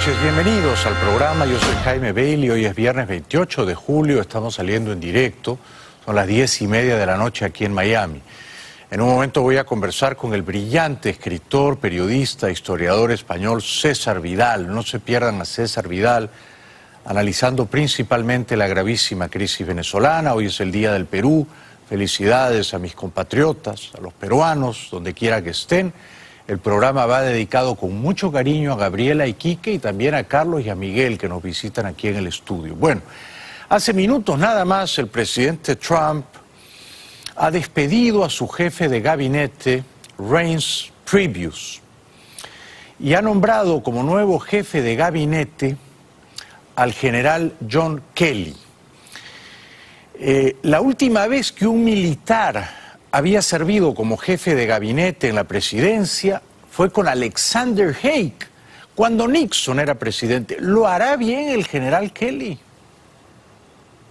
noches, bienvenidos al programa. Yo soy Jaime Bailey, hoy es viernes 28 de julio, estamos saliendo en directo, son las 10:30 de la noche aquí en Miami. En un momento voy a conversar con el brillante escritor, periodista, historiador español César Vidal. No se pierdan a César Vidal analizando principalmente la gravísima crisis venezolana. Hoy es el Día del Perú. Felicidades a mis compatriotas, a los peruanos, donde quiera que estén. El programa va dedicado con mucho cariño a Gabriela y Quique y también a Carlos y a Miguel que nos visitan aquí en el estudio. Bueno, hace minutos nada más el presidente Trump ha despedido a su jefe de gabinete, Reince Priebus, y ha nombrado como nuevo jefe de gabinete al general John Kelly. La última vez que un militar había servido como jefe de gabinete en la presidencia fue con Alexander Haig, cuando Nixon era presidente. ¿Lo hará bien el general Kelly?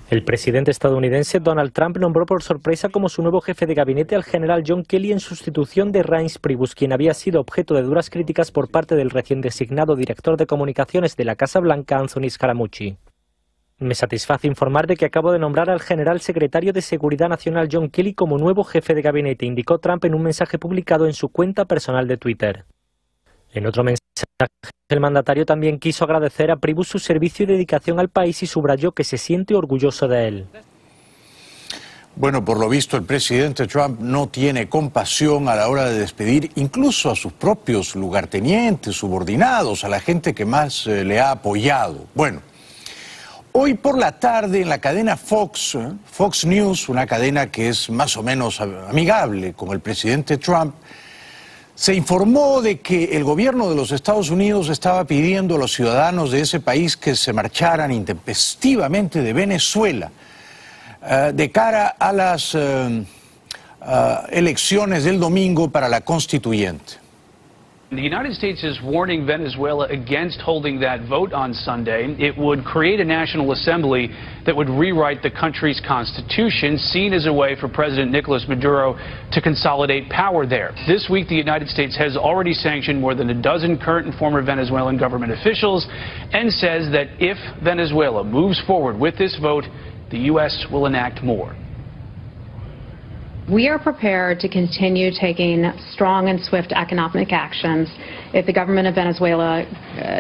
El presidente estadounidense Donald Trump nombró por sorpresa como su nuevo jefe de gabinete al general John Kelly en sustitución de Reince Priebus, quien había sido objeto de duras críticas por parte del recién designado director de comunicaciones de la Casa Blanca, Anthony Scaramucci. Me satisface informar de que acabo de nombrar al general secretario de Seguridad Nacional John Kelly como nuevo jefe de gabinete, indicó Trump en un mensaje publicado en su cuenta personal de Twitter. En otro mensaje, el mandatario también quiso agradecer a Priebus su servicio y dedicación al país y subrayó que se siente orgulloso de él. Bueno, por lo visto el presidente Trump no tiene compasión a la hora de despedir incluso a sus propios lugartenientes, subordinados, a la gente que más le ha apoyado. Bueno, hoy por la tarde en la cadena Fox News, una cadena que es más o menos amigable con el presidente Trump, se informó de que el gobierno de los Estados Unidos estaba pidiendo a los ciudadanos de ese país que se marcharan intempestivamente de Venezuela de cara a las elecciones del domingo para la constituyente. The United States is warning Venezuela against holding that vote on Sunday. It would create a national assembly that would rewrite the country's constitution, seen as a way for President Nicolas Maduro to consolidate power there. This week, the United States has already sanctioned more than a dozen current and former Venezuelan government officials and says that if Venezuela moves forward with this vote, the U.S. will enact more. We are prepared to continue taking strong and swift economic actions if the government of Venezuela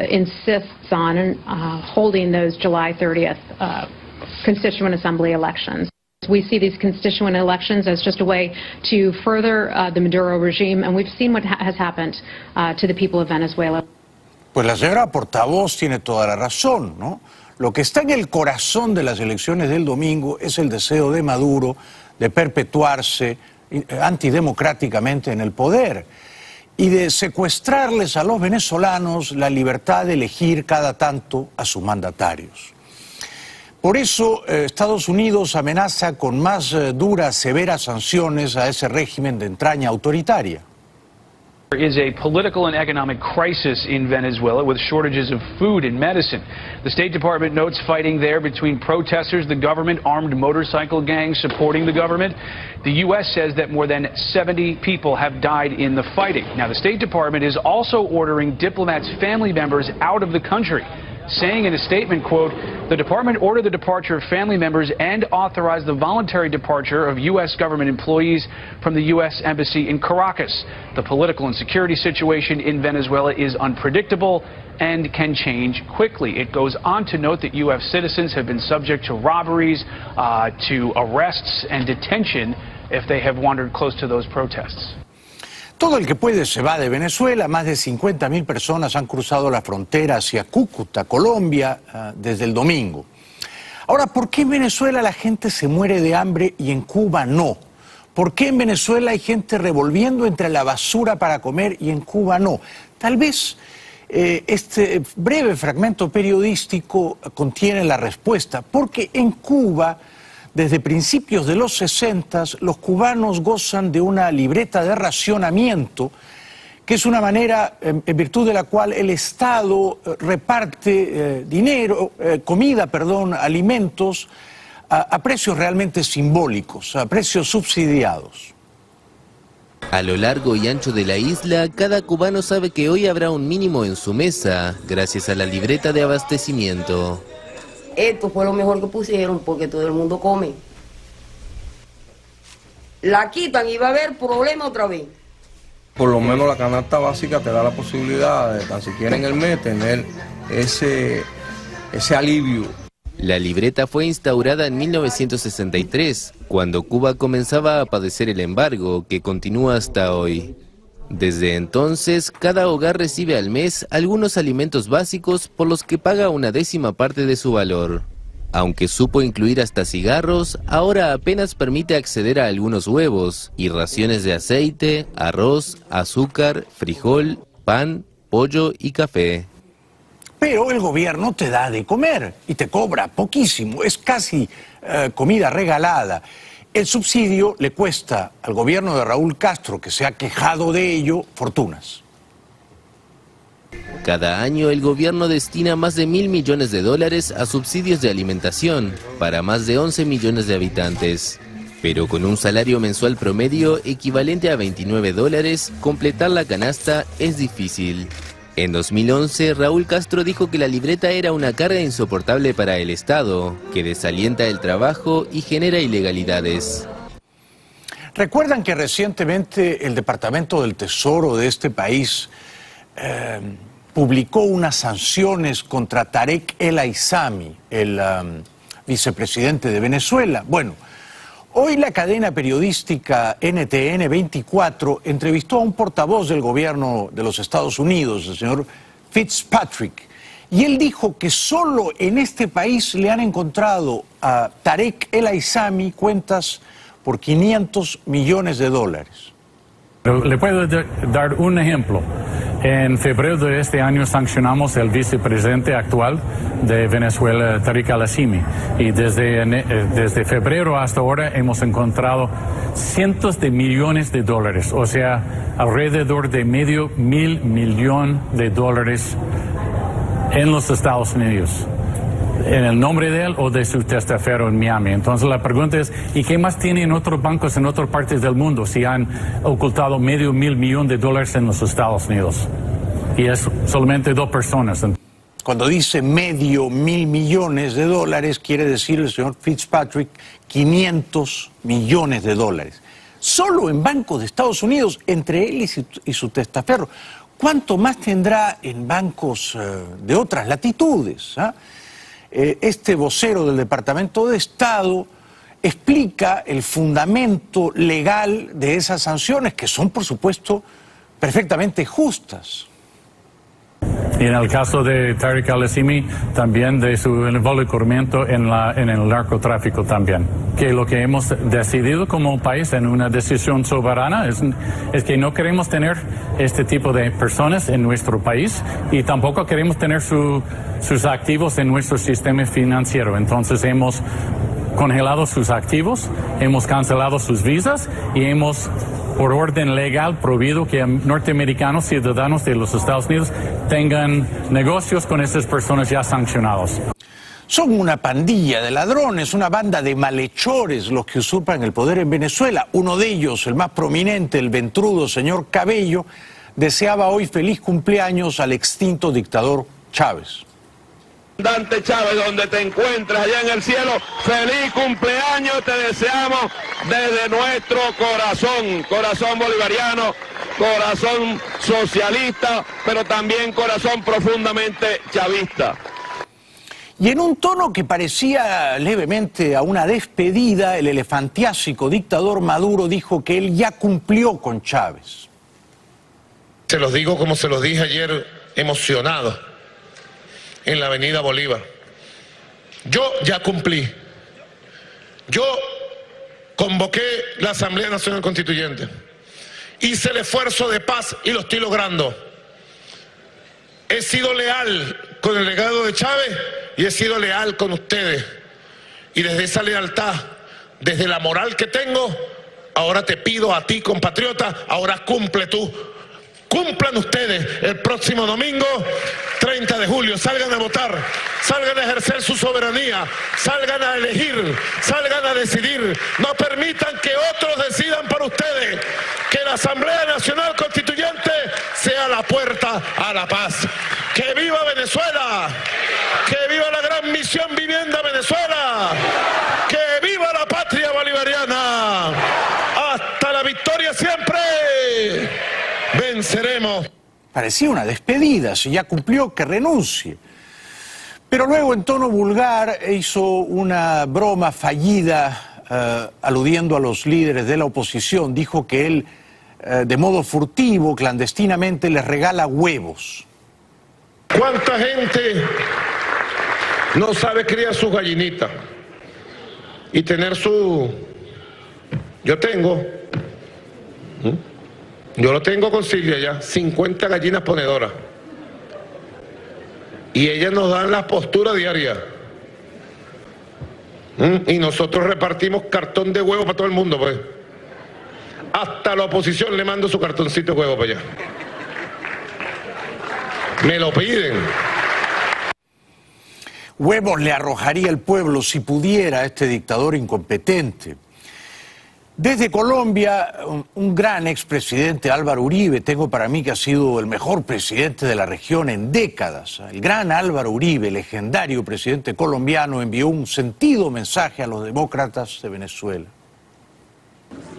insists on holding those July 30th Constituent Assembly elections. We see these constituent elections as just a way to further the Maduro regime, and we've seen what has happened to the people of Venezuela. Pues la señora portavoz tiene toda la razón, ¿no? Lo que está en el corazón de las elecciones del domingo es el deseo de Maduro de perpetuarse antidemocráticamente en el poder y de secuestrarles a los venezolanos la libertad de elegir cada tanto a sus mandatarios. Por eso Estados Unidos amenaza con más duras, severas sanciones a ese régimen de entraña autoritaria. There is a political and economic crisis in Venezuela with shortages of food and medicine. The State Department notes fighting there between protesters, the government, armed motorcycle gangs supporting the government. The U.S. says that more than 70 people have died in the fighting. Now, the State Department is also ordering diplomats' family members out of the country, saying in a statement, quote, the department ordered the departure of family members and authorized the voluntary departure of U.S. government employees from the U.S. Embassy in Caracas. The political and security situation in Venezuela is unpredictable and can change quickly. It goes on to note that U.S. citizens have been subject to robberies, to arrests and detention if they have wandered close to those protests. Todo el que puede se va de Venezuela. Más de 50.000 personas han cruzado la frontera hacia Cúcuta, Colombia, desde el domingo. Ahora, ¿por qué en Venezuela la gente se muere de hambre y en Cuba no? ¿Por qué en Venezuela hay gente revolviendo entre la basura para comer y en Cuba no? Tal vez este breve fragmento periodístico contiene la respuesta, porque en Cuba, desde principios de los 60, los cubanos gozan de una libreta de racionamiento, que es una manera en virtud de la cual el Estado reparte alimentos a precios realmente simbólicos, a precios subsidiados. A lo largo y ancho de la isla, cada cubano sabe que hoy habrá un mínimo en su mesa, gracias a la libreta de abastecimiento. Esto fue lo mejor que pusieron porque todo el mundo come. La quitan y va a haber problema otra vez. Por lo menos la canasta básica te da la posibilidad de, tan siquiera en el mes, tener ese alivio. La libreta fue instaurada en 1963, cuando Cuba comenzaba a padecer el embargo, que continúa hasta hoy. Desde entonces, cada hogar recibe al mes algunos alimentos básicos por los que paga una décima parte de su valor. Aunque supo incluir hasta cigarros, ahora apenas permite acceder a algunos huevos y raciones de aceite, arroz, azúcar, frijol, pan, pollo y café. Pero el gobierno te da de comer y te cobra poquísimo, es casi comida regalada. El subsidio le cuesta al gobierno de Raúl Castro, que se ha quejado de ello, fortunas. Cada año el gobierno destina más de $1.000 millones a subsidios de alimentación para más de 11 millones de habitantes. Pero con un salario mensual promedio equivalente a $29, completar la canasta es difícil. En 2011, Raúl Castro dijo que la libreta era una carga insoportable para el Estado, que desalienta el trabajo y genera ilegalidades. ¿Recuerdan que recientemente el Departamento del Tesoro de este país publicó unas sanciones contra Tarek El Aissami, el vicepresidente de Venezuela? Bueno, hoy la cadena periodística NTN 24 entrevistó a un portavoz del gobierno de los Estados Unidos, el señor Fitzpatrick, y él dijo que solo en este país le han encontrado a Tarek El Aissami cuentas por $500 millones. Le puedo dar un ejemplo. En febrero de este año sancionamos el vicepresidente actual de Venezuela, Tarek El Aissami, y desde febrero hasta ahora hemos encontrado cientos de millones de dólares, o sea, alrededor de $500 millones en los Estados Unidos, en el nombre de él o de su testaferro en Miami. Entonces la pregunta es, ¿y qué más tienen otros bancos en otras partes del mundo si han ocultado $500 millones en los Estados Unidos? Y es solamente 2 personas. Cuando dice $500 millones, quiere decir el señor Fitzpatrick $500 millones. Solo en bancos de Estados Unidos, entre él y su testaferro. ¿Cuánto más tendrá en bancos de otras latitudes? Este vocero del Departamento de Estado explica el fundamento legal de esas sanciones, que son, por supuesto, perfectamente justas. Y en el caso de Tarek El Aissami, también de su involucramiento en el narcotráfico también. Que lo que hemos decidido como país en una decisión soberana es que no queremos tener este tipo de personas en nuestro país y tampoco queremos tener sus activos en nuestro sistema financiero. Entonces hemos congelado sus activos, hemos cancelado sus visas y hemos, por orden legal, prohibido que norteamericanos, ciudadanos de los Estados Unidos, tengan negocios con esas personas ya sancionados. Son una pandilla de ladrones, una banda de malhechores los que usurpan el poder en Venezuela. Uno de ellos, el más prominente, el ventrudo señor Cabello, deseaba hoy feliz cumpleaños al extinto dictador Chávez. Comandante Chávez, donde te encuentras allá en el cielo, feliz cumpleaños te deseamos desde nuestro corazón bolivariano, corazón socialista, pero también corazón profundamente chavista. Y en un tono que parecía levemente a una despedida, el elefantiásico dictador Maduro dijo que él ya cumplió con Chávez. Se los digo como se los dije ayer, emocionado, en la avenida Bolívar. Yo ya cumplí. Yo convoqué la Asamblea Nacional Constituyente. Hice el esfuerzo de paz y lo estoy logrando. He sido leal con el legado de Chávez y he sido leal con ustedes. Y desde esa lealtad, desde la moral que tengo, ahora te pido a ti, compatriota, ahora cumple tú. Cumplan ustedes el próximo domingo, 30 de julio, salgan a votar, salgan a ejercer su soberanía, salgan a elegir, salgan a decidir. No permitan que otros decidan por ustedes. Que la Asamblea Nacional Constituyente sea la puerta a la paz. ¡Que viva Venezuela! ¡Que viva la gran misión Vivienda Venezuela! ¡Que viva la patria bolivariana! ¡Hasta la victoria siempre! ¡Venceremos! Parecía una despedida, si ya cumplió, que renuncie. Pero luego, en tono vulgar, hizo una broma fallida aludiendo a los líderes de la oposición. Dijo que él, de modo furtivo, clandestinamente, les regala huevos. ¿Cuánta gente no sabe criar sus gallinitas y tener su... Yo lo tengo con Silvia ya, 50 gallinas ponedoras. Y ellas nos dan la postura diaria. Y nosotros repartimos cartón de huevo para todo el mundo, pues. Hasta la oposición le mando su cartoncito de huevo para allá. Me lo piden. Huevos le arrojaría el pueblo si pudiera a este dictador incompetente. Desde Colombia, un gran expresidente, Álvaro Uribe, tengo para mí que ha sido el mejor presidente de la región en décadas. El gran Álvaro Uribe, legendario presidente colombiano, envió un sentido mensaje a los demócratas de Venezuela.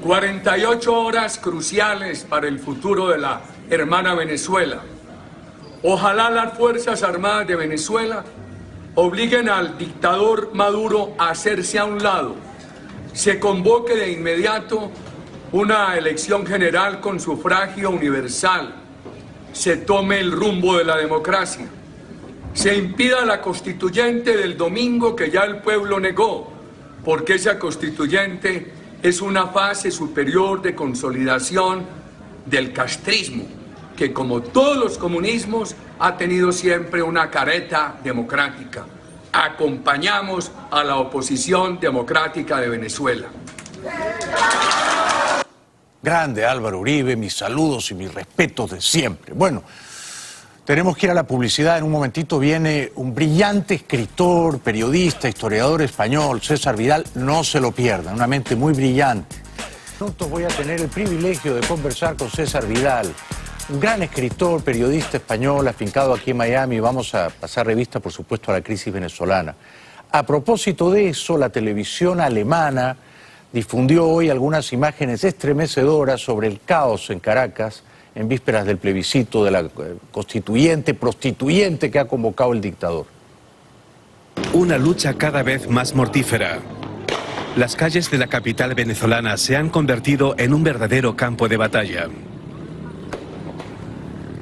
48 horas cruciales para el futuro de la hermana Venezuela. Ojalá las Fuerzas Armadas de Venezuela obliguen al dictador Maduro a hacerse a un lado. Se convoque de inmediato una elección general con sufragio universal. Se tome el rumbo de la democracia. Se impida la constituyente del domingo que ya el pueblo negó, porque esa constituyente es una fase superior de consolidación del castrismo, que como todos los comunismos ha tenido siempre una careta democrática. Acompañamos a la oposición democrática de Venezuela. Grande Álvaro Uribe, mis saludos y mis respetos de siempre. Bueno, tenemos que ir a la publicidad. En un momentito viene un brillante escritor, periodista, historiador español, César Vidal. No se lo pierdan, una mente muy brillante. Pronto voy a tener el privilegio de conversar con César Vidal, un gran escritor, periodista español, afincado aquí en Miami. Vamos a pasar revista, por supuesto, a la crisis venezolana. A propósito de eso, la televisión alemana difundió hoy algunas imágenes estremecedoras sobre el caos en Caracas en vísperas del plebiscito de la constituyente, prostituyente que ha convocado el dictador. Una lucha cada vez más mortífera. Las calles de la capital venezolana se han convertido en un verdadero campo de batalla.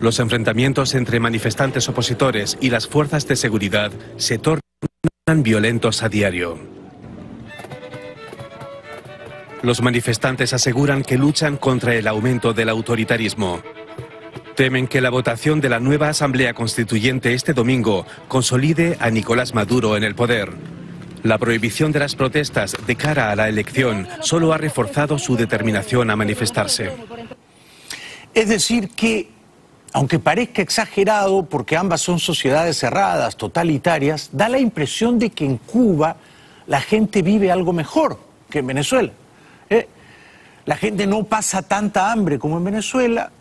Los enfrentamientos entre manifestantes opositores y las fuerzas de seguridad se tornan violentos a diario. Los manifestantes aseguran que luchan contra el aumento del autoritarismo. Temen que la votación de la nueva Asamblea Constituyente este domingo consolide a Nicolás Maduro en el poder. La prohibición de las protestas de cara a la elección solo ha reforzado su determinación a manifestarse. Es decir que, aunque parezca exagerado porque ambas son sociedades cerradas, totalitarias, da la impresión de que en Cuba la gente vive algo mejor que en Venezuela. La gente no pasa tanta hambre como en Venezuela,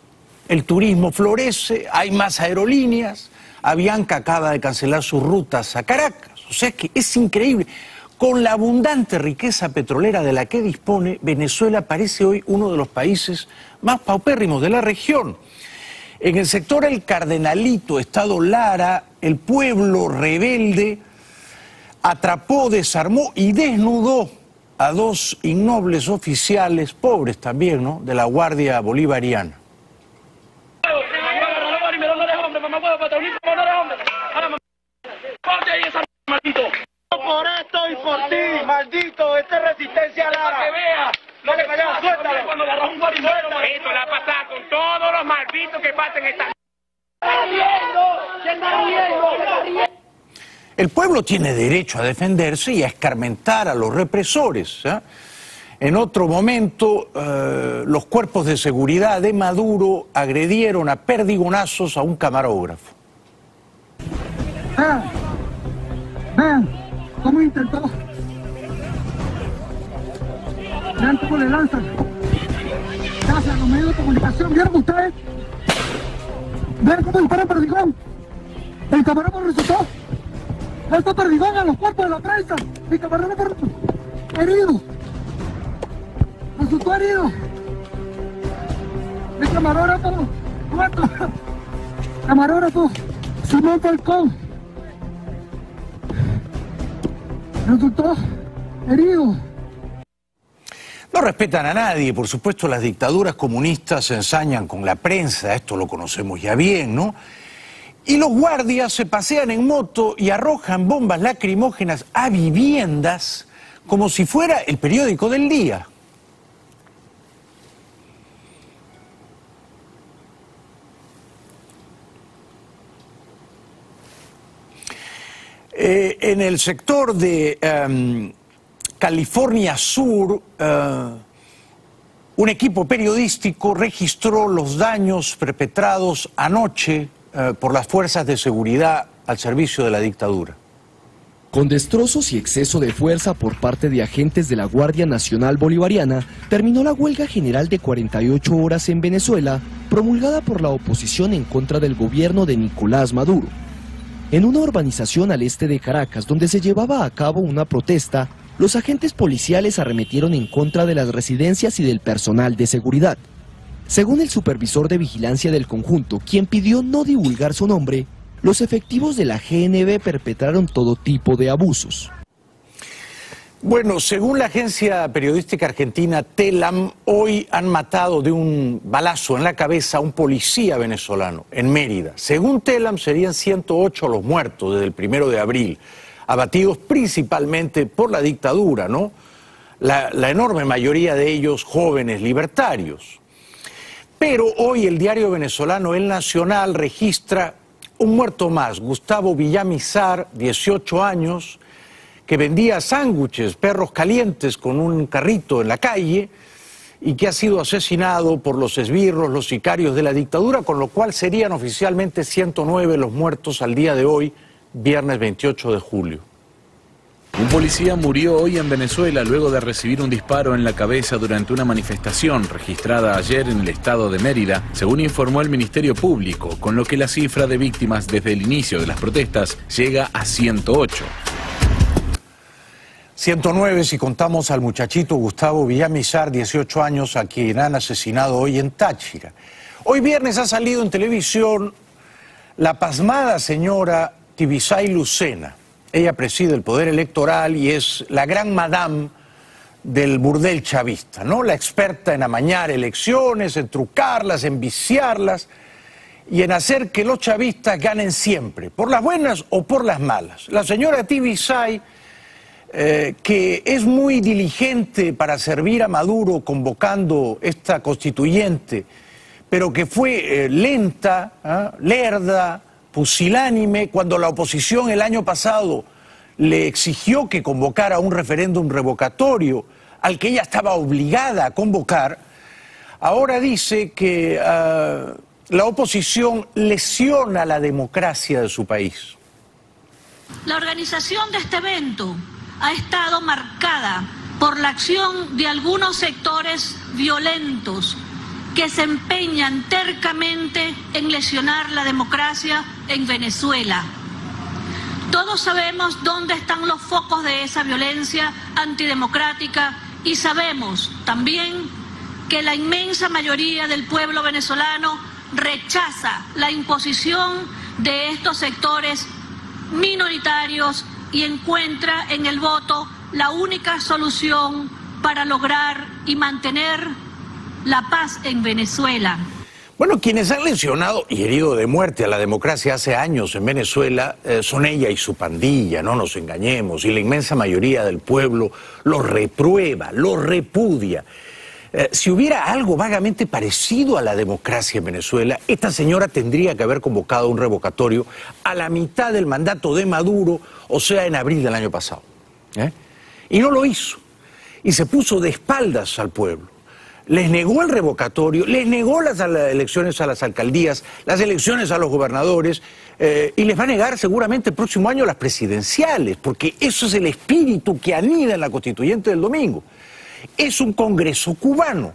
el turismo florece, hay más aerolíneas, Avianca acaba de cancelar sus rutas a Caracas. O sea que es increíble. Con la abundante riqueza petrolera de la que dispone, Venezuela parece hoy uno de los países más paupérrimos de la región. En el sector El Cardenalito, Estado Lara, el pueblo rebelde atrapó, desarmó y desnudó a dos innobles oficiales, pobres también, ¿no?, de la Guardia Bolivariana. Por esto y por ti, maldito, esta es resistencia Lara. Para que veas lo que pasa, suéltalo. Cuando agarras un guarimbero, esto la pasa con todos los malditos que pasen esta. El pueblo tiene derecho a defenderse y a escarmentar a los represores. En otro momento, los cuerpos de seguridad de Maduro agredieron a perdigonazos a un camarógrafo. Vean cómo intentó. Vean cómo le lanzan. Casi a los medios de comunicación. ¿Vieron ustedes? Vean cómo dispara Perdigón. El camarógrafo resultó. Esto Perdigón a los cuerpos de la prensa. El camarógrafo herido. Resultó herido. El camarógrafo muerto. Camarógrafo Simón Falcón. Resultó herido. No respetan a nadie, por supuesto las dictaduras comunistas se ensañan con la prensa, esto lo conocemos ya bien, ¿no? Y los guardias se pasean en moto y arrojan bombas lacrimógenas a viviendas como si fuera el periódico del día. En el sector de California Sur, un equipo periodístico registró los daños perpetrados anoche por las fuerzas de seguridad al servicio de la dictadura. Con destrozos y exceso de fuerza por parte de agentes de la Guardia Nacional Bolivariana, terminó la huelga general de 48 horas en Venezuela, promulgada por la oposición en contra del gobierno de Nicolás Maduro. En una urbanización al este de Caracas, donde se llevaba a cabo una protesta, los agentes policiales arremetieron en contra de las residencias y del personal de seguridad. Según el supervisor de vigilancia del conjunto, quien pidió no divulgar su nombre, los efectivos de la GNB perpetraron todo tipo de abusos. Bueno, según la agencia periodística argentina TELAM, hoy han matado de un balazo en la cabeza a un policía venezolano en Mérida. Según TELAM, serían 108 los muertos desde el 1 de abril, abatidos principalmente por la dictadura, ¿no? La enorme mayoría de ellos jóvenes libertarios. Pero hoy el diario venezolano El Nacional registra un muerto más, Gustavo Villamizar, 18 años, que vendía sándwiches, perros calientes con un carrito en la calle y que ha sido asesinado por los esbirros, los sicarios de la dictadura, con lo cual serían oficialmente 109 los muertos al día de hoy, viernes 28 de julio. Un policía murió hoy en Venezuela luego de recibir un disparo en la cabeza durante una manifestación registrada ayer en el estado de Mérida, según informó el Ministerio Público, con lo que la cifra de víctimas desde el inicio de las protestas llega a 108. 109 si contamos al muchachito Gustavo Villamizar, 18 años, a quien han asesinado hoy en Táchira. Hoy viernes ha salido en televisión la pasmada señora Tibisay Lucena. Ella preside el Poder Electoral y es la gran madame del burdel chavista, ¿no? La experta en amañar elecciones, en trucarlas, en viciarlas y en hacer que los chavistas ganen siempre, por las buenas o por las malas. La señora Tibisay, que es muy diligente para servir a Maduro convocando esta constituyente, pero que fue lenta, lerda, pusilánime, cuando la oposición el año pasado le exigió que convocara un referéndum revocatorio al que ella estaba obligada a convocar, ahora dice que la oposición lesiona la democracia de su país. La organización de este evento ha estado marcada por la acción de algunos sectores violentos que se empeñan tercamente en lesionar la democracia en Venezuela. Todos sabemos dónde están los focos de esa violencia antidemocrática y sabemos también que la inmensa mayoría del pueblo venezolano rechaza la imposición de estos sectores minoritarios y encuentra en el voto la única solución para lograr y mantener la paz en Venezuela. Bueno, quienes han lesionado y herido de muerte a la democracia hace años en Venezuela son ella y su pandilla, no nos engañemos, y la inmensa mayoría del pueblo los reprueba, los repudia. Si hubiera algo vagamente parecido a la democracia en Venezuela, esta señora tendría que haber convocado un revocatorio a la mitad del mandato de Maduro, o sea, en abril del año pasado. Y no lo hizo, y se puso de espaldas al pueblo. Les negó el revocatorio, les negó las elecciones a las alcaldías, las elecciones a los gobernadores, y les va a negar seguramente el próximo año las presidenciales, porque eso es el espíritu que anida en la constituyente del domingo. Es un Congreso cubano,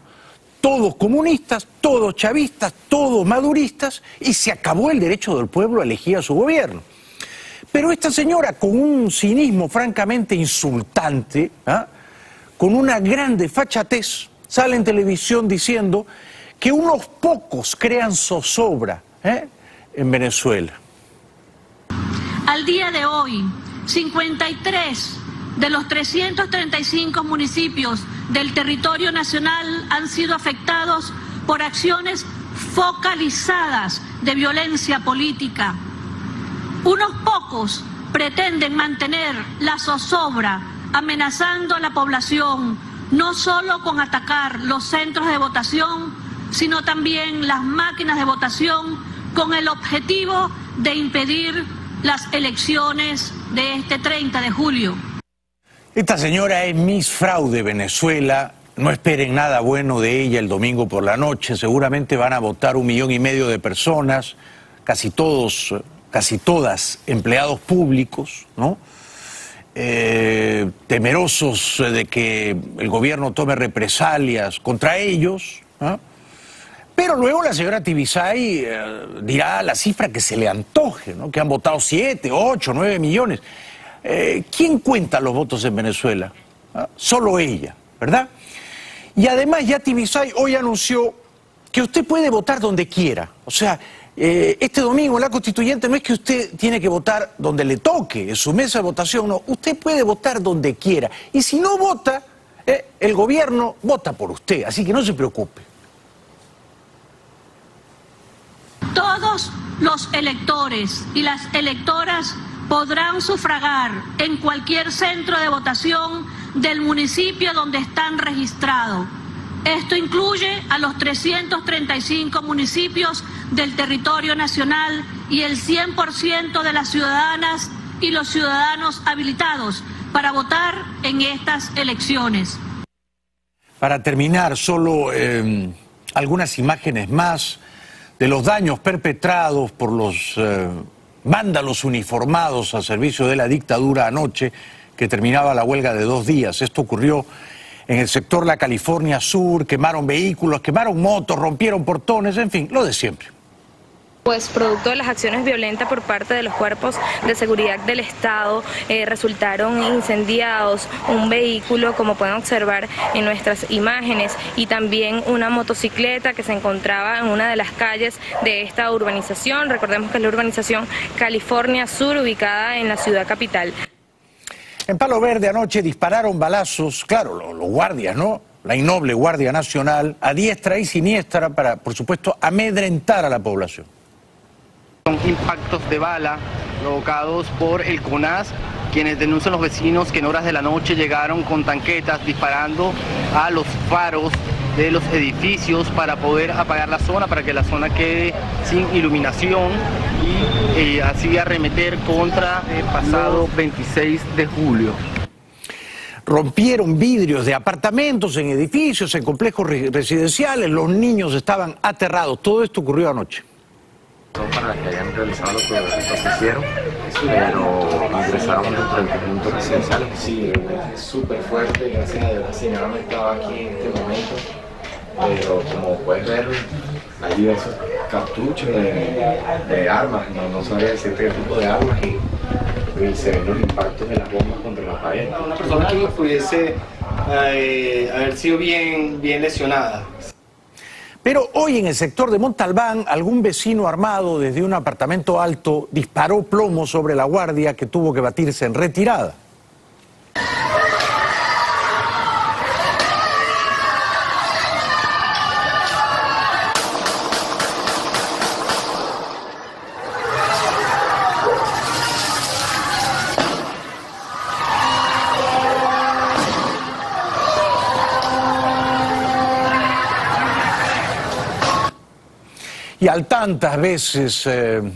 todos comunistas, todos chavistas, todos maduristas, y se acabó el derecho del pueblo a elegir a su gobierno. Pero esta señora, con un cinismo francamente insultante, con una gran desfachatez, sale en televisión diciendo que unos pocos crean zozobra en Venezuela. Al día de hoy, 53 de los 335 municipios del territorio nacional han sido afectados por acciones focalizadas de violencia política. Unos pocos pretenden mantener la zozobra, amenazando a la población, no solo con atacar los centros de votación, sino también las máquinas de votación, con el objetivo de impedir las elecciones de este 30 de julio. Esta señora es Miss Fraude Venezuela. No esperen nada bueno de ella el domingo por la noche. Seguramente van a votar 1,5 millones de personas, casi todos, casi todas empleados públicos, ¿no? Temerosos de que el gobierno tome represalias contra ellos, ¿no? Pero luego la señora Tibisay dirá la cifra que se le antoje, ¿no? Que han votado 7, 8, 9 millones. ¿Quién cuenta los votos en Venezuela? Solo ella, ¿verdad? Y además ya Tibisay hoy anunció que usted puede votar donde quiera. O sea, este domingo en la Constituyente no es que usted tiene que votar donde le toque, en su mesa de votación, no. Usted puede votar donde quiera. Y si no vota, el gobierno vota por usted, así que no se preocupe. Todos los electores y las electoras podrán sufragar en cualquier centro de votación del municipio donde están registrados. Esto incluye a los 335 municipios del territorio nacional y el 100% de las ciudadanas y los ciudadanos habilitados para votar en estas elecciones. Para terminar, solo algunas imágenes más de los daños perpetrados por los vándalos uniformados al servicio de la dictadura anoche, que terminaba la huelga de 2 días. Esto ocurrió en el sector La California Sur, quemaron vehículos, quemaron motos, rompieron portones, en fin, lo de siempre. Pues producto de las acciones violentas por parte de los cuerpos de seguridad del Estado, resultaron incendiados un vehículo, como pueden observar en nuestras imágenes, y también una motocicleta que se encontraba en una de las calles de esta urbanización. Recordemos que es la urbanización California Sur, ubicada en la ciudad capital. En Palo Verde anoche dispararon balazos, claro, los guardias, ¿no? La innoble Guardia Nacional, a diestra y siniestra para, por supuesto, amedrentar a la población. Son impactos de bala provocados por el CONAS, quienes denuncian los vecinos que en horas de la noche llegaron con tanquetas disparando a los faros de los edificios para poder apagar la zona, para que la zona quede sin iluminación y así arremeter contra el pasado 26 de julio. Rompieron vidrios de apartamentos, en edificios, en complejos residenciales, los niños estaban aterrados. Todo esto ocurrió anoche. Son para las que hayan realizado los progresos que hicieron, pero ingresaron dentro del conjunto residencial. Sí, es súper fuerte, gracias a Dios la señora no estaba aquí en este momento, pero como puedes ver, hay diversos cartuchos de armas, no sabría decirte qué tipo de armas, y se ven los impactos de las bombas contra la pared. Una persona que pudiese haber sido bien lesionada. Pero hoy en el sector de Montalbán, algún vecino armado desde un apartamento alto disparó plomo sobre la guardia, que tuvo que batirse en retirada. Y al tantas veces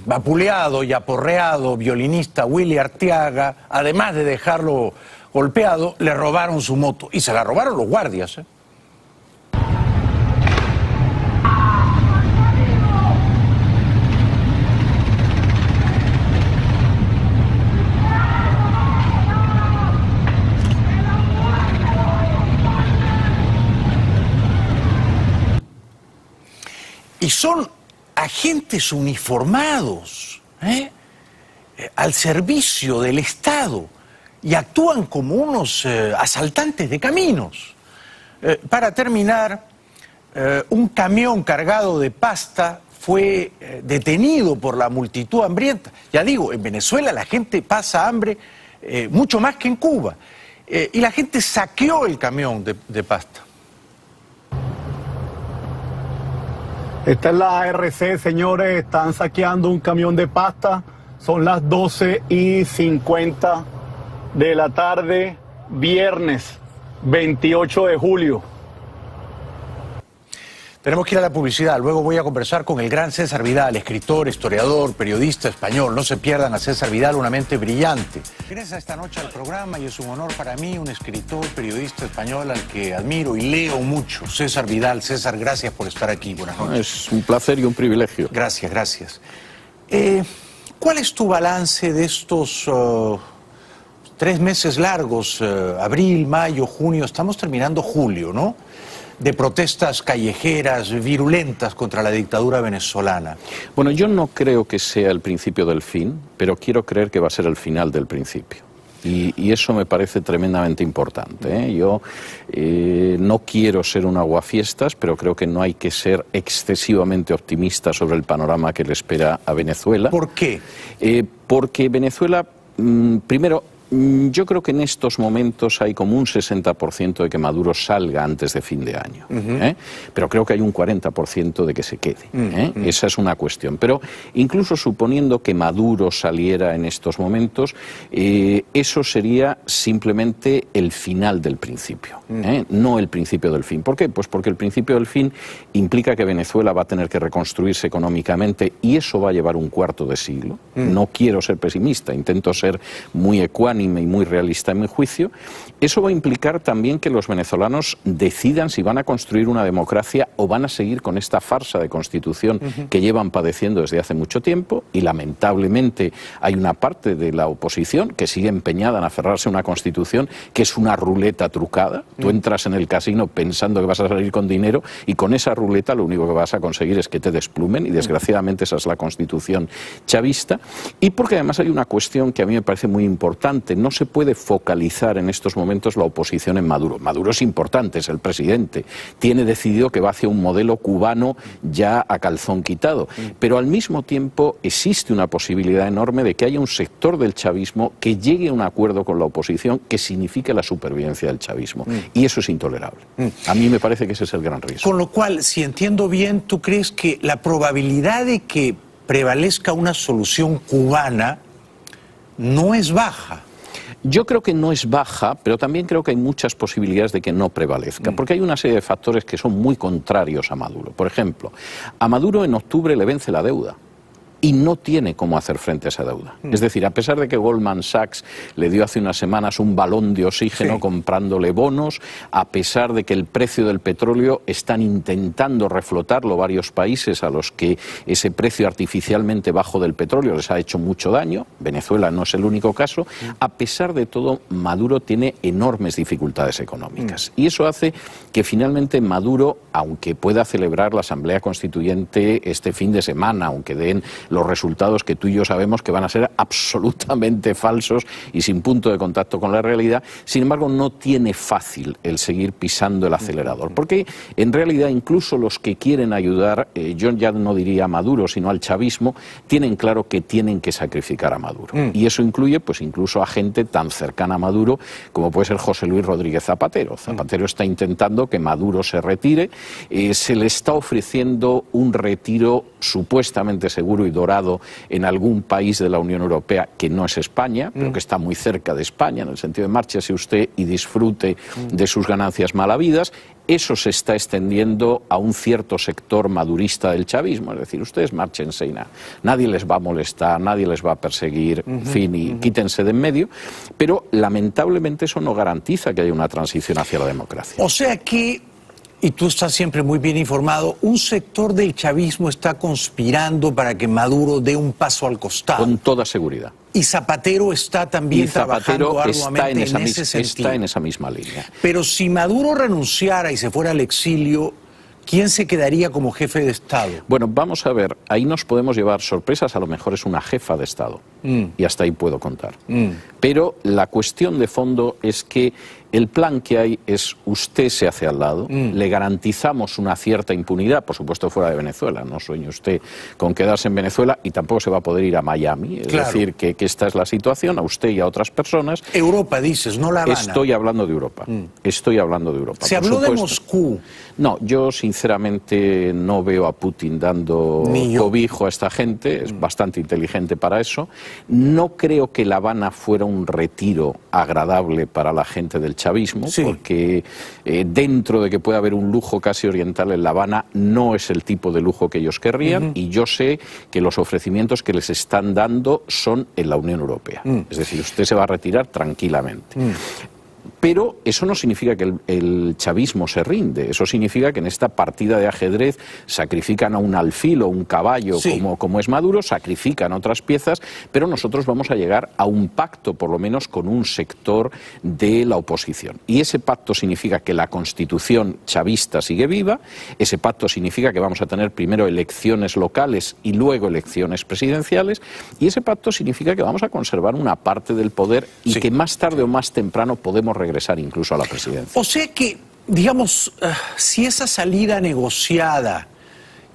vapuleado y aporreado violinista Willy Arteaga, además de dejarlo golpeado, le robaron su moto. Y se la robaron los guardias, Y son agentes uniformados, al servicio del Estado, y actúan como unos asaltantes de caminos. Para terminar, un camión cargado de pasta fue detenido por la multitud hambrienta. Ya digo, en Venezuela la gente pasa hambre mucho más que en Cuba. Y la gente saqueó el camión de pasta. Esta es la ARC, señores, están saqueando un camión de pasta. Son las 12:50 de la tarde, viernes 28 de julio. Tenemos que ir a la publicidad. Luego voy a conversar con el gran César Vidal, escritor, historiador, periodista español. No se pierdan a César Vidal, una mente brillante. Regresa esta noche al programa y es un honor para mí, un escritor, periodista español al que admiro y leo mucho. César Vidal. César, gracias por estar aquí. Buenas noches. Es un placer y un privilegio. Gracias, gracias. ¿Cuál es tu balance de estos 3 meses largos? Abril, mayo, junio, estamos terminando julio, ¿no? De protestas callejeras, virulentas contra la dictadura venezolana. Bueno, yo no creo que sea el principio del fin, pero quiero creer que va a ser el final del principio. Y eso me parece tremendamente importante, Yo no quiero ser un aguafiestas, pero creo que no hay que ser excesivamente optimista sobre el panorama que le espera a Venezuela. ¿Por qué? Porque Venezuela, primero, yo creo que en estos momentos hay como un 60% de que Maduro salga antes de fin de año, pero creo que hay un 40% de que se quede. Esa es una cuestión. Pero incluso suponiendo que Maduro saliera en estos momentos, eso sería simplemente el final del principio, no el principio del fin. ¿Por qué? Pues porque el principio del fin implica que Venezuela va a tener que reconstruirse económicamente y eso va a llevar un cuarto de siglo. No quiero ser pesimista, intento ser muy ecuánime y muy realista en mi juicio. Eso va a implicar también que los venezolanos decidan si van a construir una democracia o van a seguir con esta farsa de constitución que llevan padeciendo desde hace mucho tiempo, y lamentablemente hay una parte de la oposición que sigue empeñada en aferrarse a una constitución que es una ruleta trucada. Tú entras en el casino pensando que vas a salir con dinero y con esa ruleta lo único que vas a conseguir es que te desplumen, y desgraciadamente esa es la constitución chavista. Y porque además hay una cuestión que a mí me parece muy importante. No se puede focalizar en estos momentos la oposición en Maduro. Maduro es importante, es el presidente. Tiene decidido que va hacia un modelo cubano ya a calzón quitado. Pero al mismo tiempo existe una posibilidad enorme de que haya un sector del chavismo que llegue a un acuerdo con la oposición que signifique la supervivencia del chavismo. Y eso es intolerable. A mí me parece que ese es el gran riesgo. Con lo cual, si entiendo bien, ¿tú crees que la probabilidad de que prevalezca una solución cubana no es baja? Yo creo que no es baja, pero también creo que hay muchas posibilidades de que no prevalezca, porque hay una serie de factores que son muy contrarios a Maduro. Por ejemplo, a Maduro en octubre le vence la deuda y no tiene cómo hacer frente a esa deuda. Es decir, a pesar de que Goldman Sachs le dio hace unas semanas un balón de oxígeno comprándole bonos, a pesar de que el precio del petróleo están intentando reflotarlo varios países a los que ese precio artificialmente bajo del petróleo les ha hecho mucho daño, Venezuela no es el único caso, a pesar de todo Maduro tiene enormes dificultades económicas. Y eso hace que finalmente Maduro, aunque pueda celebrar la Asamblea Constituyente este fin de semana, aunque den los resultados que tú y yo sabemos que van a ser absolutamente falsos y sin punto de contacto con la realidad, sin embargo no tiene fácil el seguir pisando el acelerador, porque en realidad incluso los que quieren ayudar, yo ya no diría a Maduro sino al chavismo, tienen claro que tienen que sacrificar a Maduro, y eso incluye pues incluso a gente tan cercana a Maduro como puede ser José Luis Rodríguez Zapatero. Zapatero está intentando que Maduro se retire, se le está ofreciendo un retiro supuestamente seguro y dorado en algún país de la Unión Europea que no es España, pero que está muy cerca de España, en el sentido de márchese usted y disfrute de sus ganancias mal habidas. Eso se está extendiendo a un cierto sector madurista del chavismo, es decir, ustedes márchense y nadie les va a molestar, nadie les va a perseguir, en fin, y quítense de en medio, pero lamentablemente eso no garantiza que haya una transición hacia la democracia. O sea que, y tú estás siempre muy bien informado, un sector del chavismo está conspirando para que Maduro dé un paso al costado. Con toda seguridad. Y Zapatero está también trabajando arduamente en ese sentido. Está en esa misma línea. Pero si Maduro renunciara y se fuera al exilio, ¿quién se quedaría como jefe de Estado? Bueno, vamos a ver, ahí nos podemos llevar sorpresas, a lo mejor es una jefa de Estado, y hasta ahí puedo contar. Pero la cuestión de fondo es que el plan que hay es usted se hace al lado, le garantizamos una cierta impunidad, por supuesto fuera de Venezuela, no sueñe usted con quedarse en Venezuela y tampoco se va a poder ir a Miami, es decir, que esta es la situación, a usted y a otras personas. Europa dices, no La Habana. Estoy hablando de Europa, estoy hablando de Europa. ¿Se habló de Moscú? No, yo sinceramente no veo a Putin dando cobijo a esta gente, es bastante inteligente para eso. No creo que La Habana fuera un retiro agradable para la gente del chavismo, porque dentro de que pueda haber un lujo casi oriental en La Habana, no es el tipo de lujo que ellos querrían, y yo sé que los ofrecimientos que les están dando son en la Unión Europea. Es decir, usted se va a retirar tranquilamente. Pero eso no significa que el chavismo se rinde, eso significa que en esta partida de ajedrez sacrifican a un alfil o un caballo como es Maduro, sacrifican otras piezas, pero nosotros vamos a llegar a un pacto, por lo menos con un sector de la oposición. Y ese pacto significa que la constitución chavista sigue viva, ese pacto significa que vamos a tener primero elecciones locales y luego elecciones presidenciales, y ese pacto significa que vamos a conservar una parte del poder y que más tarde o más temprano podemos regresar incluso a la presidencia. O sea que, digamos, si esa salida negociada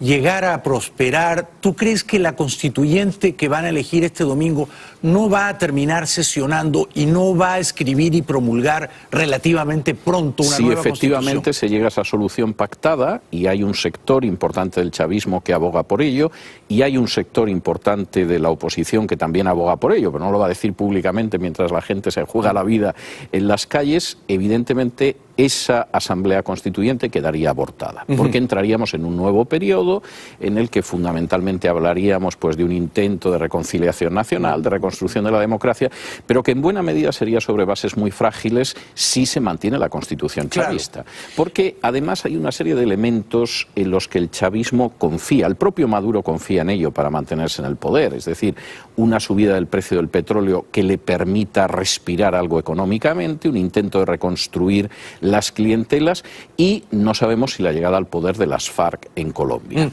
llegara a prosperar, ¿tú crees que la constituyente que van a elegir este domingo no va a terminar sesionando y no va a escribir y promulgar relativamente pronto una nueva constitución? Si efectivamente se llega a esa solución pactada, y hay un sector importante del chavismo que aboga por ello, y hay un sector importante de la oposición que también aboga por ello, pero no lo va a decir públicamente mientras la gente se juega la vida en las calles, evidentemente esa asamblea constituyente quedaría abortada, porque entraríamos en un nuevo periodo en el que fundamentalmente hablaríamos pues de un intento de reconciliación nacional, de reconstrucción de la democracia, pero que en buena medida sería sobre bases muy frágiles si se mantiene la constitución chavista. Porque además hay una serie de elementos en los que el chavismo confía, el propio Maduro confía en ello para mantenerse en el poder, es decir, una subida del precio del petróleo que le permita respirar algo económicamente, un intento de reconstruir las clientelas, y no sabemos si la llegada al poder de las FARC en Colombia.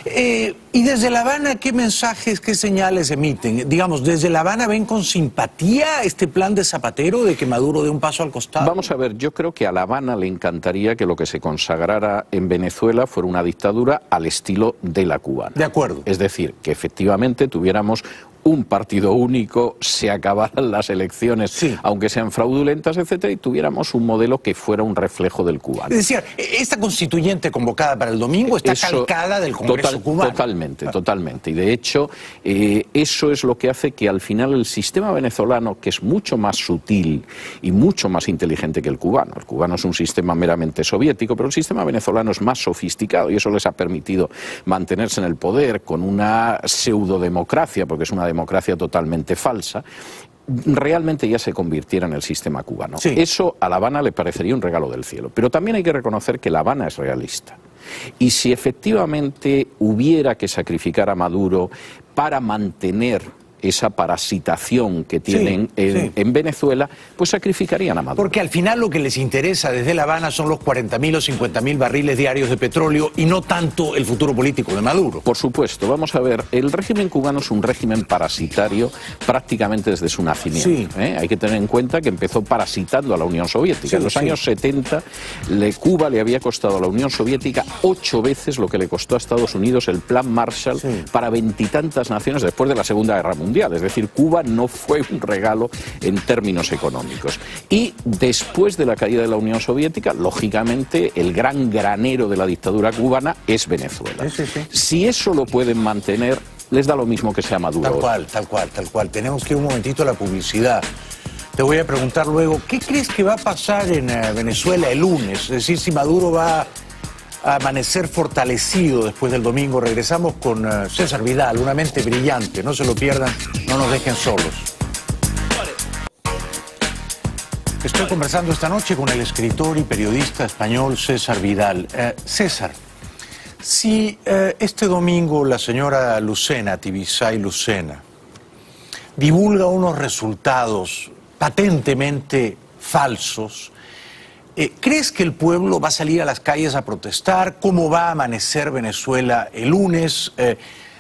Y desde La Habana, ¿qué mensajes, qué señales emiten? Digamos, ¿desde La Habana ven con simpatía este plan de Zapatero de que Maduro dé un paso al costado? Vamos a ver, yo creo que a La Habana le encantaría que lo que se consagrara en Venezuela fuera una dictadura al estilo de la cubana. De acuerdo. Es decir, que efectivamente tuviéramos un partido único, se acabaran las elecciones, aunque sean fraudulentas, etcétera, y tuviéramos un modelo que fuera un reflejo del cubano. Es decir, esta constituyente convocada para el domingo está calcada del Congreso cubano. Totalmente. Y de hecho, eso es lo que hace que al final el sistema venezolano, que es mucho más sutil y mucho más inteligente que el cubano es un sistema meramente soviético, pero el sistema venezolano es más sofisticado y eso les ha permitido mantenerse en el poder con una pseudodemocracia, porque es una democracia totalmente falsa, realmente ya se convirtiera en el sistema cubano. Eso a La Habana le parecería un regalo del cielo, pero también hay que reconocer que La Habana es realista. Y si efectivamente hubiera que sacrificar a Maduro para mantener esa parasitación que tienen en Venezuela, pues sacrificarían a Maduro. Porque al final lo que les interesa desde La Habana son los 40.000 o 50.000 barriles diarios de petróleo y no tanto el futuro político de Maduro. Por supuesto, vamos a ver, el régimen cubano es un régimen parasitario prácticamente desde su nacimiento. Hay que tener en cuenta que empezó parasitando a la Unión Soviética. En los años 70, Cuba le había costado a la Unión Soviética 8 veces lo que le costó a Estados Unidos el Plan Marshall para 20 y tantas naciones después de la Segunda Guerra Mundial. Es decir, Cuba no fue un regalo en términos económicos. Y después de la caída de la Unión Soviética, lógicamente, el gran granero de la dictadura cubana es Venezuela. Si eso lo pueden mantener, les da lo mismo que sea Maduro. Tal cual. Tenemos que ir un momentito a la publicidad. Te voy a preguntar luego, ¿qué crees que va a pasar en Venezuela el lunes? Es decir, si Maduro va a amanecer fortalecido después del domingo. Regresamos con César Vidal, una mente brillante. No se lo pierdan, no nos dejen solos. Estoy conversando esta noche con el escritor y periodista español César Vidal. César, si este domingo la señora Lucena, Tibisay Lucena, divulga unos resultados patentemente falsos, ¿Crees que el pueblo va a salir a las calles a protestar? ¿Cómo va a amanecer Venezuela el lunes?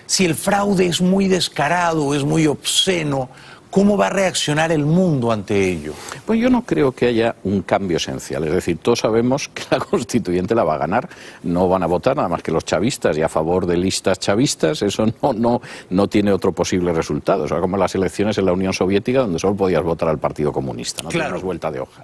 Si el fraude es muy descarado, es muy obsceno, ¿cómo va a reaccionar el mundo ante ello? Pues yo no creo que haya un cambio esencial. Es decir, todos sabemos que la constituyente la va a ganar. No van a votar nada más que los chavistas y a favor de listas chavistas. Eso no tiene otro posible resultado. O sea, como las elecciones en la Unión Soviética, donde solo podías votar al Partido Comunista. No tienes vuelta de hoja.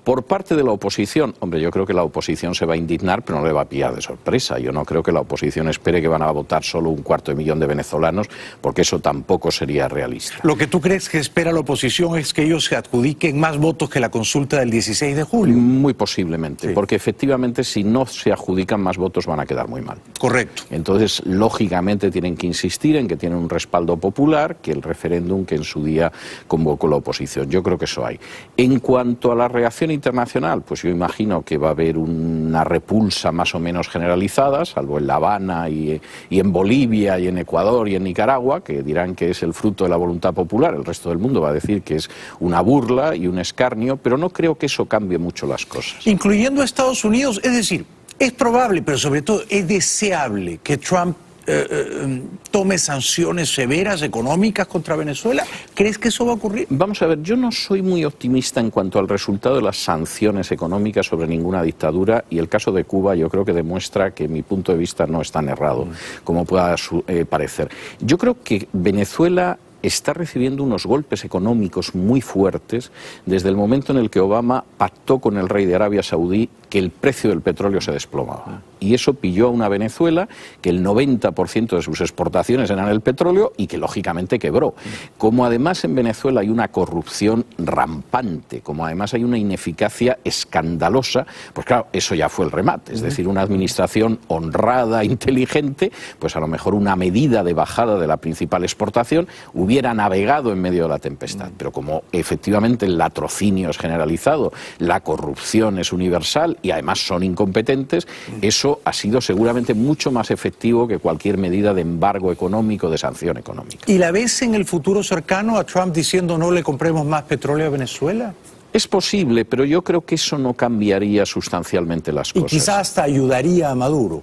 Por parte de la oposición, hombre, yo creo que la oposición se va a indignar, pero no le va a pillar de sorpresa. Yo no creo que la oposición espere que van a votar solo 250.000 de venezolanos, porque eso tampoco sería realista. Lo que tú crees que espera la oposición es que ellos se adjudiquen más votos que la consulta del 16 de julio. Muy posiblemente, porque efectivamente si no se adjudican más votos van a quedar muy mal. Correcto. Entonces, lógicamente tienen que insistir en que tienen un respaldo popular, que el referéndum que en su día convocó la oposición. Yo creo que eso hay. En cuanto a la reacción internacional, pues yo imagino que va a haber una repulsa más o menos generalizada, salvo en La Habana y en Bolivia y en Ecuador y en Nicaragua, que dirán que es el fruto de la voluntad popular. El resto del mundo va a decir que es una burla y un escarnio, pero no creo que eso cambie mucho las cosas. Incluyendo a Estados Unidos, es decir, es probable, pero sobre todo es deseable que Trump tome sanciones severas económicas contra Venezuela. ¿Crees que eso va a ocurrir? Vamos a ver, yo no soy muy optimista en cuanto al resultado de las sanciones económicas sobre ninguna dictadura, y el caso de Cuba yo creo que demuestra que mi punto de vista no es tan errado como pueda parecer. Yo creo que Venezuela está recibiendo unos golpes económicos muy fuertes desde el momento en el que Obama pactó con el rey de Arabia Saudí que el precio del petróleo se desplomaba. Y eso pilló a una Venezuela que el 90% de sus exportaciones eran el petróleo y que lógicamente quebró. Como además en Venezuela hay una corrupción rampante, como además hay una ineficacia escandalosa, pues claro, eso ya fue el remate. Es decir, una administración honrada, inteligente, pues a lo mejor una medida de bajada de la principal exportación hubiera navegado en medio de la tempestad. Pero como efectivamente el latrocinio es generalizado, la corrupción es universal y además son incompetentes, eso ha sido seguramente mucho más efectivo que cualquier medida de embargo económico, de sanción económica. ¿Y la ves en el futuro cercano a Trump diciendo no le compremos más petróleo a Venezuela? Es posible, pero yo creo que eso no cambiaría sustancialmente las cosas. Y quizás hasta ayudaría a Maduro.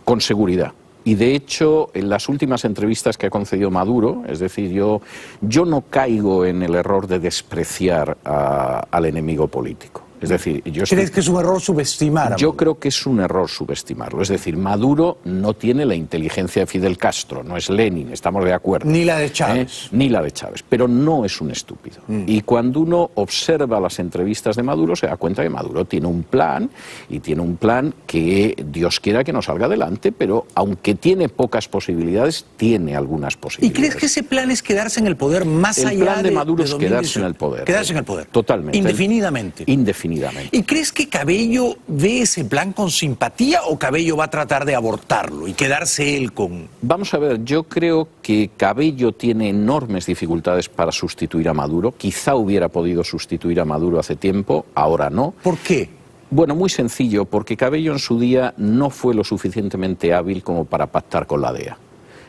Con seguridad. Y de hecho, en las últimas entrevistas que ha concedido Maduro, es decir, yo no caigo en el error de despreciar al enemigo político. Es decir, ¿crees que es un error subestimar? Yo creo que es un error subestimarlo. Es decir, Maduro no tiene la inteligencia de Fidel Castro, no es Lenin, estamos de acuerdo. Ni la de Chávez. Ni la de Chávez, pero no es un estúpido. Y cuando uno observa las entrevistas de Maduro se da cuenta que Maduro tiene un plan, y tiene un plan que Dios quiera que no salga adelante, pero aunque tiene pocas posibilidades, tiene algunas posibilidades. ¿Y crees que ese plan es quedarse en el poder más allá de... El plan de Maduro es quedarse en el poder. Quedarse en el poder. Totalmente. Indefinidamente. Indefinidamente. ¿Y crees que Cabello ve ese plan con simpatía o Cabello va a tratar de abortarlo y quedarse él con...? Vamos a ver, yo creo que Cabello tiene enormes dificultades para sustituir a Maduro. Quizá hubiera podido sustituir a Maduro hace tiempo, ahora no. ¿Por qué? Bueno, muy sencillo, porque Cabello en su día no fue lo suficientemente hábil como para pactar con la DEA.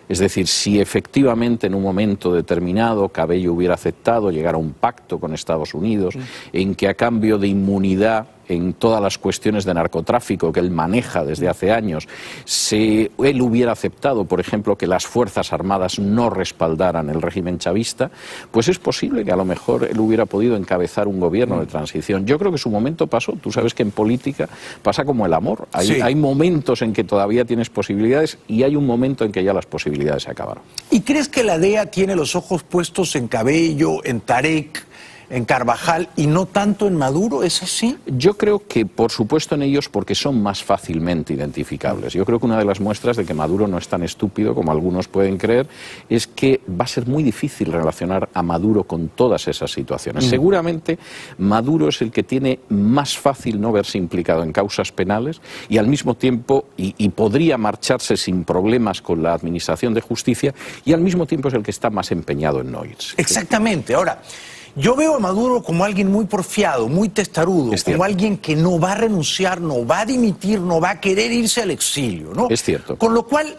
Es decir, si efectivamente en un momento determinado Cabello hubiera aceptado llegar a un pacto con Estados Unidos, en que a cambio de inmunidad en todas las cuestiones de narcotráfico que él maneja desde hace años, él hubiera aceptado, por ejemplo, que las Fuerzas Armadas no respaldaran el régimen chavista, pues es posible que a lo mejor él hubiera podido encabezar un gobierno de transición. Yo creo que su momento pasó. Tú sabes que en política pasa como el amor. Hay momentos en que todavía tienes posibilidades y hay un momento en que ya las posibilidades se acabaron. ¿Y crees que la DEA tiene los ojos puestos en Cabello, en Tarek, en Carvajal y no tanto en Maduro? ¿Es así? Yo creo que por supuesto en ellos, porque son más fácilmente identificables. Yo creo que una de las muestras de que Maduro no es tan estúpido como algunos pueden creer es que va a ser muy difícil relacionar a Maduro con todas esas situaciones. Seguramente Maduro es el que tiene más fácil no verse implicado en causas penales y al mismo tiempo y podría marcharse sin problemas con la administración de justicia, y al mismo tiempo es el que está más empeñado en no irse. Exactamente. Ahora, yo veo a Maduro como alguien muy porfiado, muy testarudo, como alguien que no va a renunciar, no va a dimitir, no va a querer irse al exilio, ¿no? Es cierto. Con lo cual,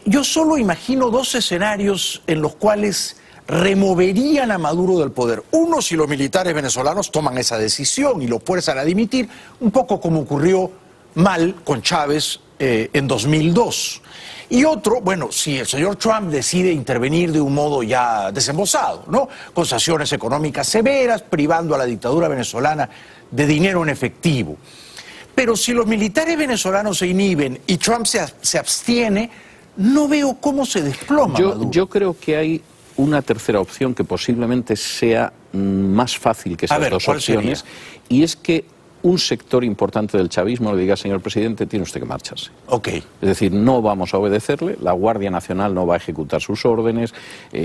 yo solo imagino dos escenarios en los cuales removerían a Maduro del poder. Uno, si los militares venezolanos toman esa decisión y lo fuerzan a dimitir, un poco como ocurrió mal con Chávez en 2002. Y otro, bueno, si el señor Trump decide intervenir de un modo ya desembosado, ¿no? Con sanciones económicas severas, privando a la dictadura venezolana de dinero en efectivo. Pero si los militares venezolanos se inhiben y Trump se abstiene, no veo cómo se desploma Maduro. Yo creo que hay una tercera opción que posiblemente sea más fácil que esas dos opciones, sería? Y es que un sector importante del chavismo le diga, señor presidente, tiene usted que marcharse. Ok. Es decir, no vamos a obedecerle, la Guardia Nacional no va a ejecutar sus órdenes,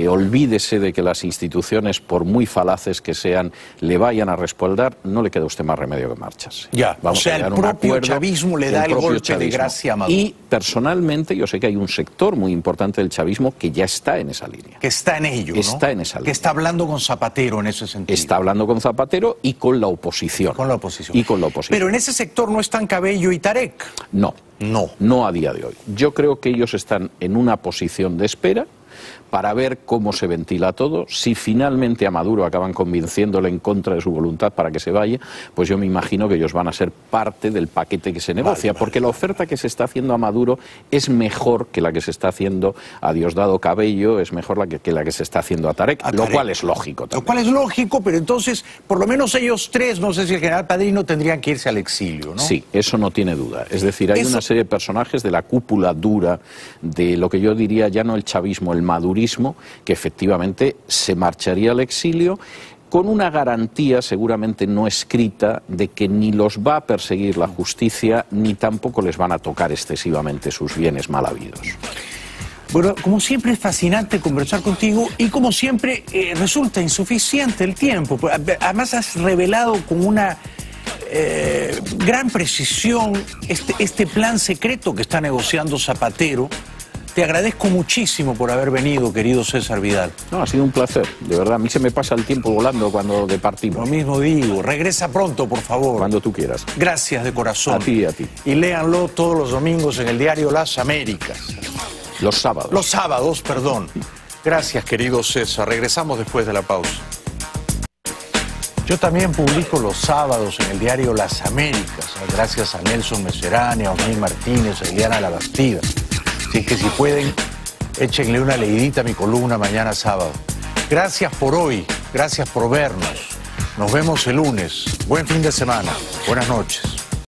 olvídese de que las instituciones, por muy falaces que sean, le vayan a respaldar, no le queda a usted más remedio que marcharse. Ya, vamos, o sea, el propio chavismo le da el golpe de gracia a Maduro. Y personalmente yo sé que hay un sector muy importante del chavismo que ya está en esa línea. Que está en ello, ¿no? Está en esa línea. Que está hablando con Zapatero en ese sentido. Está hablando con Zapatero y con la oposición. Con la oposición. Y con la oposición. Pero en ese sector no están Cabello y Tarek. No. No a día de hoy. Yo creo que ellos están en una posición de espera para ver cómo se ventila todo. Si finalmente a Maduro acaban convenciéndole en contra de su voluntad para que se vaya, pues yo me imagino que ellos van a ser parte del paquete que se negocia, porque la oferta que se está haciendo a Maduro es mejor que la que se está haciendo a Diosdado Cabello, es mejor que la que se está haciendo a Tarek, lo cual es lógico también. Lo cual es lógico, pero entonces, por lo menos ellos tres, no sé si el general Padrino, tendrían que irse al exilio, ¿no? Sí, eso no tiene duda. Es decir, hay una serie de personajes de la cúpula dura de lo que yo diría ya no el chavismo, el madurismo, que efectivamente se marcharía al exilio con una garantía seguramente no escrita de que ni los va a perseguir la justicia ni tampoco les van a tocar excesivamente sus bienes mal habidos. Bueno, como siempre es fascinante conversar contigo y como siempre resulta insuficiente el tiempo. Además has revelado con una gran precisión este plan secreto que está negociando Zapatero. Te agradezco muchísimo por haber venido, querido César Vidal. No, ha sido un placer, de verdad. A mí se me pasa el tiempo volando cuando departimos. Lo mismo digo. Regresa pronto, por favor. Cuando tú quieras. Gracias de corazón. A ti y a ti. Y léanlo todos los domingos en el diario Las Américas. Los sábados. Los sábados, perdón. Gracias, querido César. Regresamos después de la pausa. Yo también publico los sábados en el diario Las Américas, gracias a Nelson Meserani, a Osmil Martínez, a Eliana Labastida. Así que si pueden, échenle una leidita a mi columna mañana sábado. Gracias por hoy, gracias por vernos. Nos vemos el lunes. Buen fin de semana. Buenas noches.